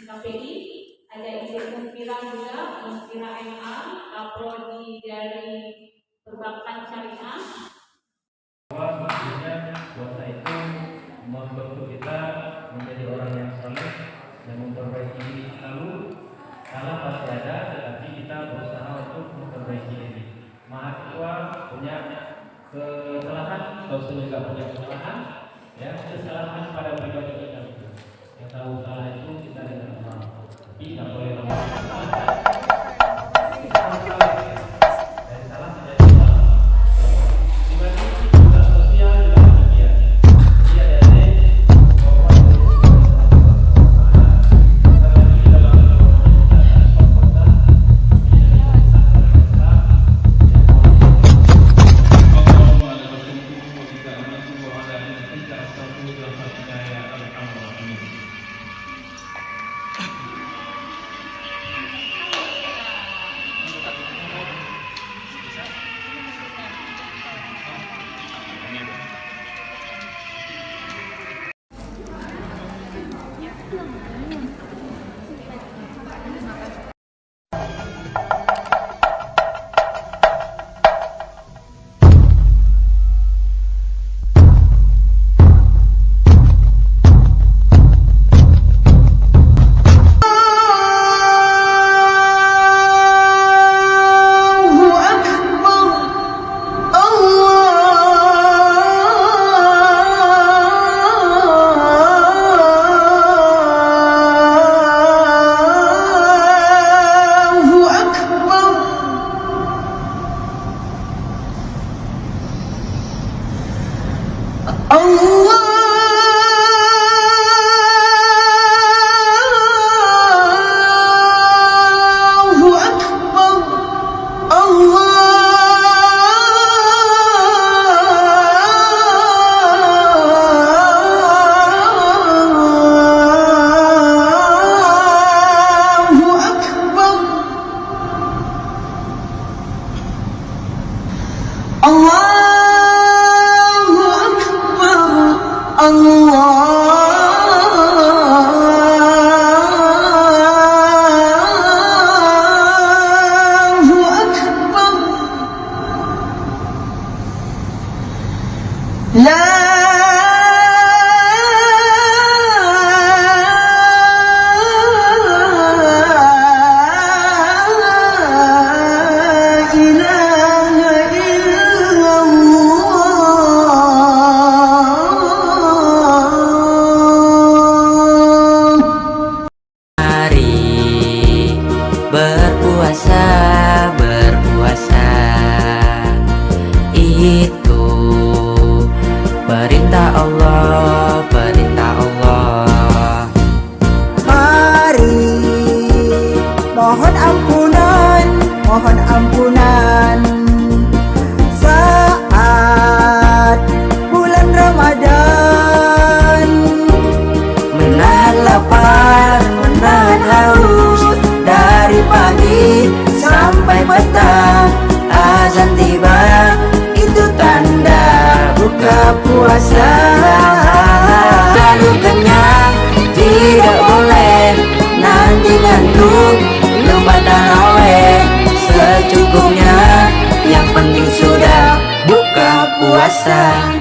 KPI ada izin Muspira juga, Muspira MA, Kaprodi dari Perbankan Syariah. Maksudnya puasa itu membentuk kita menjadi orang yang saleh dan memperbaiki diri selalu. Salah pasti ada, tetapi kita berusaha untuk memperbaiki diri. Mahasiswa punya kesalahan, dosen juga punya kesalahan. Ya, kesalahan pada pribadi kita. Yang tahu salah itu kita tidak maaf, tapi tidak boleh lama-lama. Kita harus salah, dari salah menjadi salah. Dibanding juga sosial juga demikian. Jadi ada bahwa terlebih dalam kota berpuasa itu perintah Allah, perintah Allah. Mari mohon ampunan saat bulan Ramadan, Menahan lapar, menahan haus, dari pagi sampai petang. Azan tiba, itu tanda buka puasa. Lalu kenyang, tidak boleh nanti ngantuk, lupa taraweh. Secukupnya, yang penting sudah buka puasa.